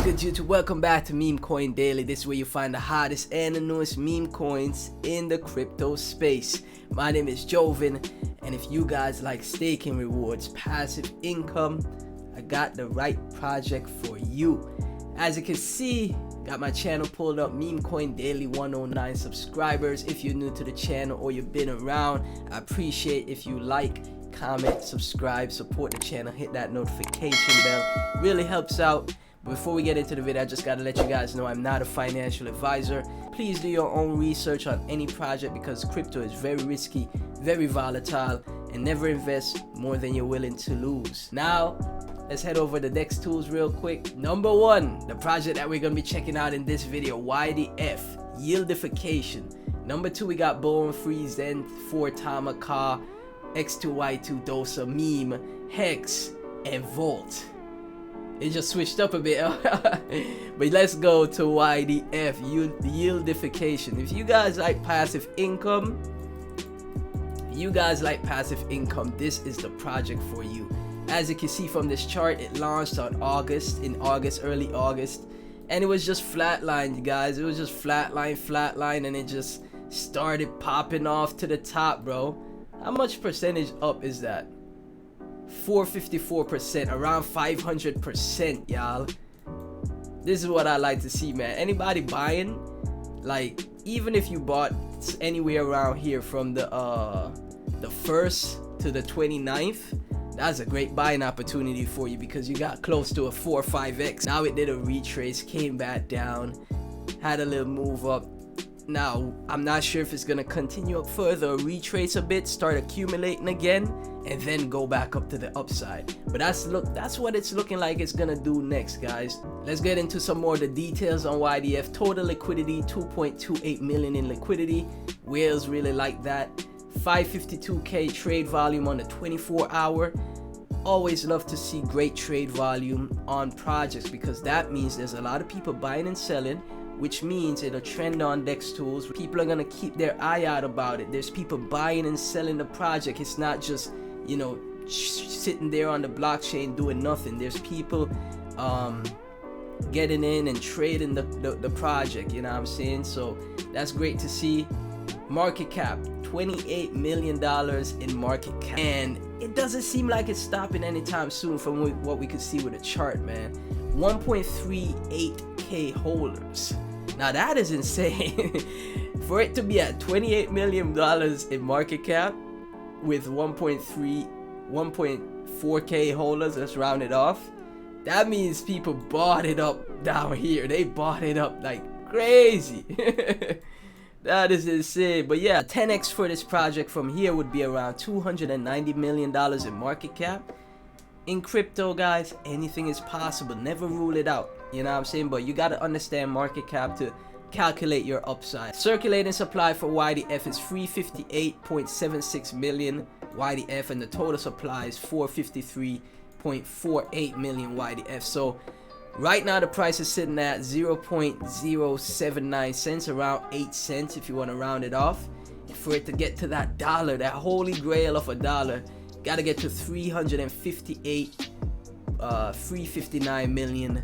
good, YouTube? Welcome back to Meme Coin Daily. This is where you find the hottest and the newest meme coins in the crypto space. My name is Joven, and if you guys like staking rewards, passive income, I got the right project for you. As you can see, got my channel pulled up, Meme Coin Daily, 109 subscribers. If you're new to the channel or you've been around, I appreciate if you like, comment, subscribe, support the channel, hit that notification bell. Really helps out. Before we get into the video, I just gotta let you guys know I'm not a financial advisor. Please do your own research on any project because crypto is very risky, very volatile, and never invest more than you're willing to lose. Now, let's head over to DEX tools real quick. Number one, the project that we're gonna be checking out in this video, YDF, Yieldification. Number two, we got Veefriends, then 4 Tamaka, X2Y2 Dosa, Meme, Hex, and Volt. It just switched up a bit. But let's go to YDF, Yieldification. If you guys like passive income, this is the project for you. As you can see from this chart, it launched on early August, and it was just flatlined, guys. It was just flatline, and it just started popping off to the top, bro. How much percentage up is that? 454%, around 500%, y'all. This is what I like to see, man. Anybody buying, like, even if you bought anywhere around here from the 1st to the 29th, that's a great buying opportunity for you because you got close to a 4 or 5x. Now it did a retrace, came back down, had a little move up. Now I'm not sure if it's gonna continue up further or retrace a bit, start accumulating again, and then go back up to the upside. But that's what it's looking like it's gonna do next, guys. Let's get into some more of the details on YDF. Total liquidity, 2.28 million in liquidity. Whales really like that. 552k trade volume on the 24-hour. Always love to see great trade volume on projects because that means there's a lot of people buying and selling, which means it'll trend on DEX tools. People are gonna keep their eye out about it. There's people buying and selling the project. It's not just, you know, sitting there on the blockchain doing nothing. There's people getting in and trading the project, you know what I'm saying? So that's great to see. Market cap, $28 million in market cap, and it doesn't seem like it's stopping anytime soon from what we could see with the chart, man. 1.38k holders. Now that is insane. For it to be at $28 million in market cap with 1.4k holders, let's round it off. That means people bought it up down here. They bought it up like crazy. That is insane. But yeah, 10x for this project from here would be around $290 million in market cap. In crypto, guys, anything is possible. Never rule it out, you know what I'm saying? But you got to understand market cap to calculate your upside. Circulating supply for YDF is 358.76 million YDF, and the total supply is 453.48 million YDF. So right now the price is sitting at 0.079 cents, around 8 cents if you want to round it off. And for it to get to that dollar, that holy grail of a dollar, got to get to $359 million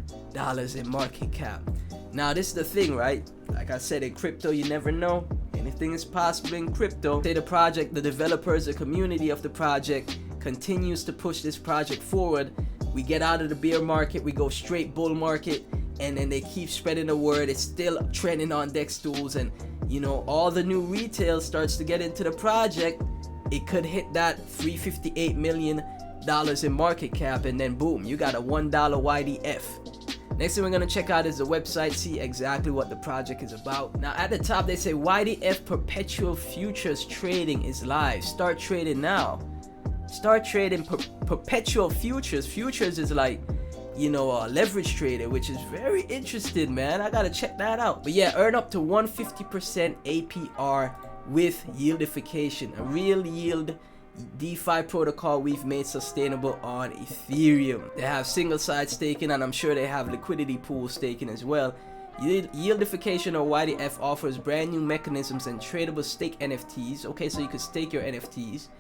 in market cap. Now this is the thing, right? Like I said, in crypto you never know. Anything is possible in crypto. Say the project, the developers, the community of the project continues to push this project forward. We get out of the bear market, we go straight bull market, and then they keep spreading the word. It's still trending on DEX tools, and you know, all the new retail starts to get into the project. It could hit that $358 million in market cap, and then boom, you got a $1 YDF. Next thing we're gonna check out is the website, see exactly what the project is about. Now at the top they say YDF perpetual futures trading is live. Start trading now. Start trading perpetual futures. Futures is like, you know, leverage trading, which is very interesting, man. I gotta check that out. But yeah, earn up to 150% APR with Yieldification, a real yield DeFi protocol we've made sustainable on Ethereum. They have single side staking, and I'm sure they have liquidity pool staking as well. Yieldification, or YDF, offers brand new mechanisms and tradable stake NFTs. Okay, so you could stake your NFTs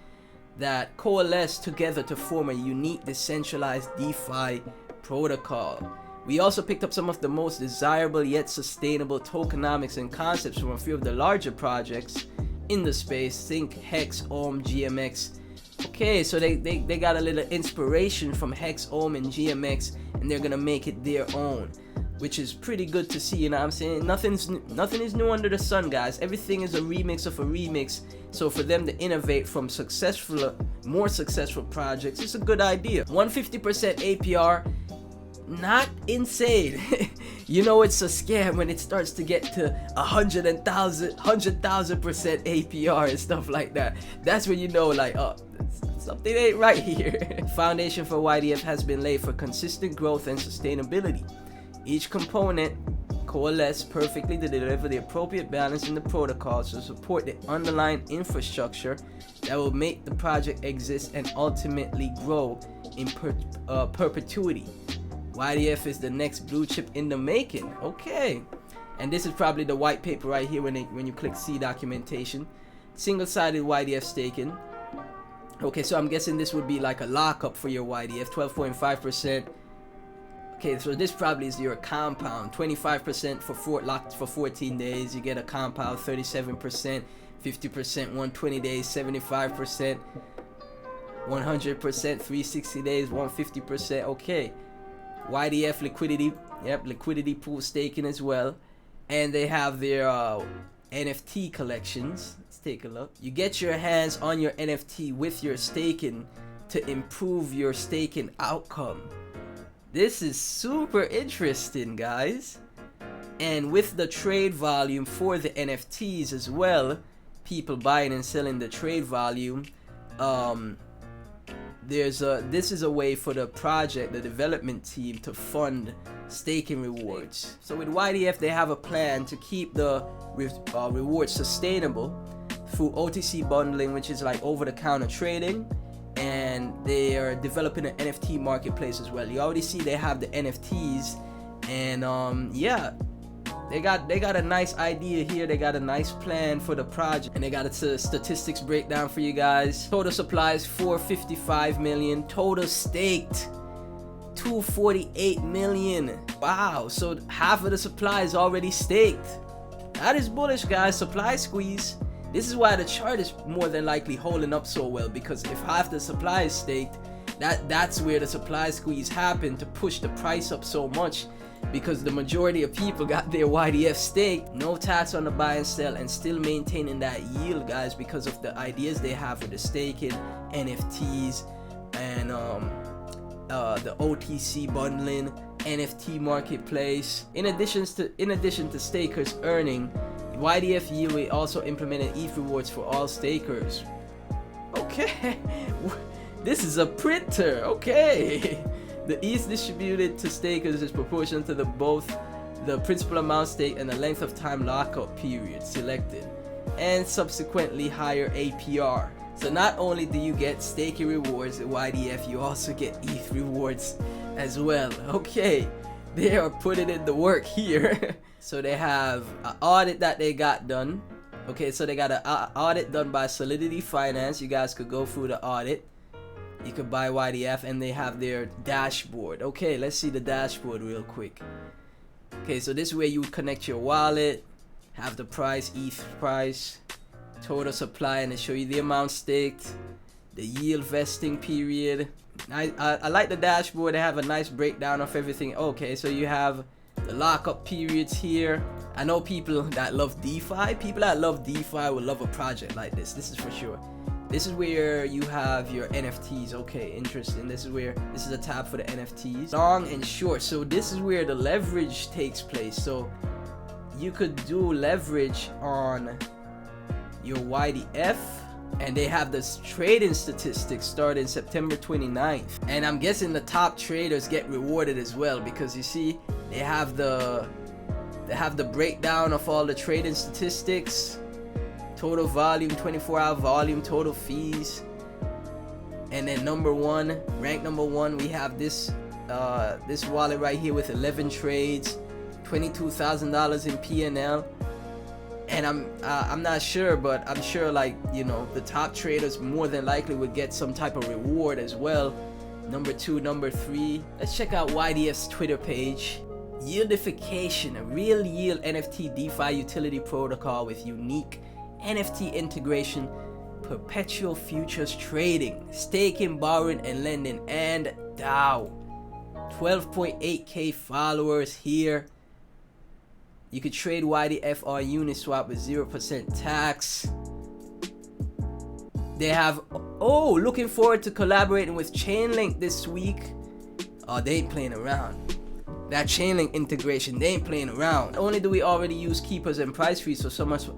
that coalesce together to form a unique decentralized DeFi protocol. We also picked up some of the most desirable yet sustainable tokenomics and concepts from a few of the larger projects in the space. Think Hex, Ohm, GMX. Okay, so they got a little inspiration from Hex, Ohm, and GMX, and they're gonna make it their own, which is pretty good to see. You know what I'm saying? Nothing is new under the sun, guys. Everything is a remix of a remix. So for them to innovate from more successful projects, it's a good idea. 150% APR, not insane. You know it's a scam when it starts to get to 100,000% APR and stuff like that. That's when you know, like, oh, something ain't right here. Foundation for YDF has been laid for consistent growth and sustainability. Each component coalesce perfectly to deliver the appropriate balance in the protocols to support the underlying infrastructure that will make the project exist and ultimately grow in perpetuity. YDF is the next blue chip in the making. Okay, and this is probably the white paper right here when you click see documentation. Single-sided YDF staking. Okay, so I'm guessing this would be like a lockup for your YDF. 12.5%. Okay, so this probably is your compound. 25% locked for 14 days. You get a compound. 37%, 50%, 120 days, 75%, 100%, 360 days, 150%. Okay, YDF liquidity. Yep, liquidity pool staking as well, and they have their NFT collections. Let's take a look. You get your hands on your NFT with your staking to improve your staking outcome. This is super interesting, guys. And with the trade volume for the NFTs as well, people buying and selling the trade volume, this is a way for the project, the development team, to fund staking rewards. So with YDF, they have a plan to keep the rewards sustainable through OTC bundling, which is like over-the-counter trading, and they are developing an NFT marketplace as well. You already see they have the NFTs, and yeah, they got a nice idea here. They got a nice plan for the project, and they got a statistics breakdown for you guys. Total supply is 455 million. Total staked 248 million. Wow, so half of the supply is already staked. That is bullish, guys. Supply squeeze. This is why the chart is more than likely holding up so well, because if half the supply is staked, that's where the supply squeeze happened to push the price up so much, because the majority of people got their YDF staked. No tax on the buy and sell, and still maintaining that yield, guys, because of the ideas they have with the staking, NFTs, and the OTC bundling, NFT marketplace. In addition to stakers earning, YDF Yield also implemented ETH rewards for all stakers. Okay, this is a printer. Okay, the ETH distributed to stakers is proportional to both the principal amount staked and the length of time lockup period selected, and subsequently higher APR. So not only do you get staking rewards at YDF, you also get ETH rewards as well. Okay, they are putting in the work here. So they have an audit that they got done. Okay, so they got an audit done by Solidity Finance. You guys could go through the audit. You could buy YDF, and they have their dashboard. Okay, let's see the dashboard real quick. Okay, so this is where you would connect your wallet, have the price, ETH price, total supply, and they show you the amount staked, the yield vesting period. I like the dashboard. They have a nice breakdown of everything. Okay, so you have the lockup periods here. I know people that love DeFi. People that love DeFi will love a project like this. This is for sure. This is where you have your NFTs. Okay, interesting. This is a tab for the NFTs. Long and short. So this is where the leverage takes place. So you could do leverage on your YDF, and they have this trading statistics starting September 29th. And I'm guessing the top traders get rewarded as well, because you see they have the breakdown of all the trading statistics, total volume, 24-hour volume, total fees, and then rank number one, we have this wallet right here with 11 trades, $22,000 in P&L. And I'm not sure, but I'm sure, like, you know, the top traders more than likely would get some type of reward as well. Number 2, number 3. Let's check out YDF's Twitter page. Yieldification, a real yield NFT DeFi utility protocol with unique NFT integration, perpetual futures trading, staking, borrowing, and lending, and DAO. 12.8k followers here. You could trade YDF on Uniswap with 0% tax. They have, looking forward to collaborating with Chainlink this week. Oh, they ain't playing around. That Chainlink integration, they ain't playing around. Not only do we already use keepers and price feeds for so much,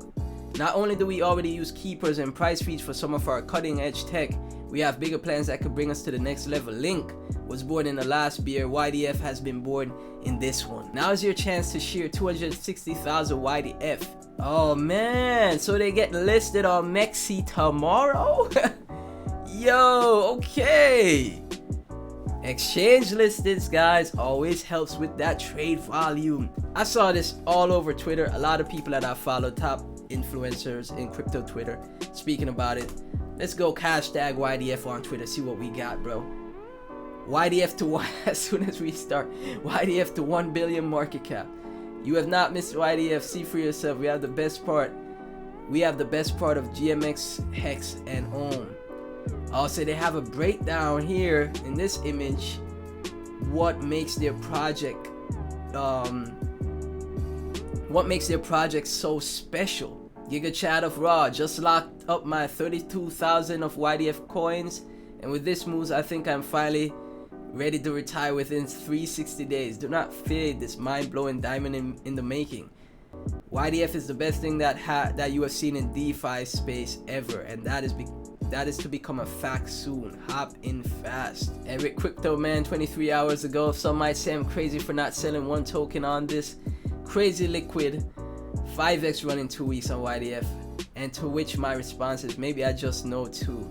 not only do we already use keepers and price feeds for some of our cutting edge tech, we have bigger plans that could bring us to the next level. Link was born in the last beer. YDF has been born in this one. Now is your chance to share 260,000 YDF. Oh man, so they get listed on Mexi tomorrow? Yo, okay. Exchange listings, guys, always helps with that trade volume. I saw this all over Twitter. A lot of people that I follow, top influencers in crypto Twitter, speaking about it. Let's go hashtag YDF on Twitter, see what we got, bro. YDF to one, as soon as we start, YDF to 1 billion market cap. You have not missed YDF, see for yourself. We have the best part. We have the best part of GMX, Hex, and OWN. Also, they have a breakdown here in this image. What makes their project, so special? Giga chat of Raw just locked up my 32,000 of YDF coins, and with this moves, I think I'm finally ready to retire within 360 days. Do not fade this mind-blowing diamond in the making. YDF is the best thing that you have seen in DeFi space ever, and that is to become a fact soon. Hop in fast. Eric Crypto Man 23 hours ago. Some might say I'm crazy for not selling one token on this crazy liquid. 5x run in 2 weeks on YDF, and to which my response is, maybe I just know too.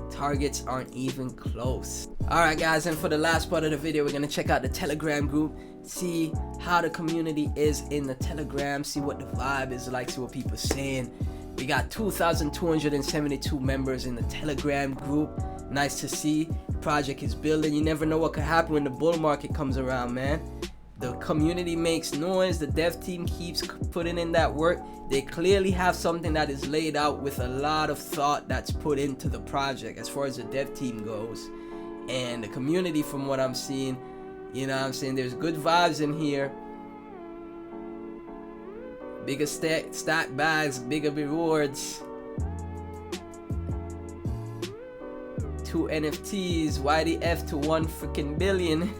Targets aren't even close. Alright guys, and for the last part of the video, we're gonna check out the Telegram group, see how the community is in the Telegram, see what the vibe is like, see what people are saying. We got 2,272 members in the Telegram group. Nice to see. The project is building. You never know what could happen when the bull market comes around, man. The community makes noise. The dev team keeps putting in that work. They clearly have something that is laid out with a lot of thought that's put into the project as far as the dev team goes. And the community, from what I'm seeing, you know what I'm saying, there's good vibes in here. Bigger stack bags, bigger rewards. 2 NFTs, YDF to 1 freaking billion.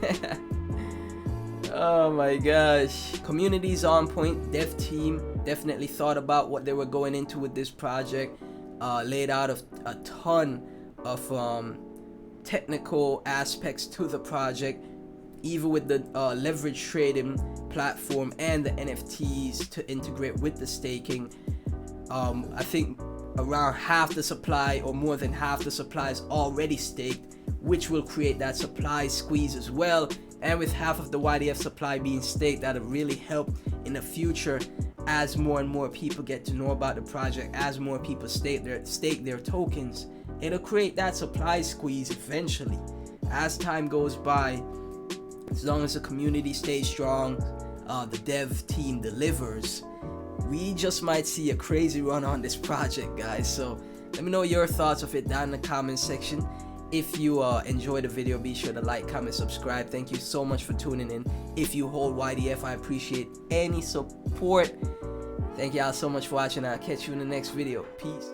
Oh my gosh. Community's on point. Dev team definitely thought about what they were going into with this project. Laid out a ton of technical aspects to the project, even with the leverage trading platform and the NFTs to integrate with the staking. I think around half the supply, or more than half the supply, is already staked, which will create that supply squeeze as well. And with half of the YDF supply being staked, that'll really help in the future as more and more people get to know about the project, as more people stake their tokens. It'll create that supply squeeze eventually as time goes by. As long as the community stays strong, the dev team delivers, we just might see a crazy run on this project, guys. So let me know your thoughts of it down in the comment section. If you enjoyed the video, be sure to like, comment, subscribe. Thank you so much for tuning in. If you hold YDF, I appreciate any support. Thank y'all so much for watching. I'll catch you in the next video. Peace.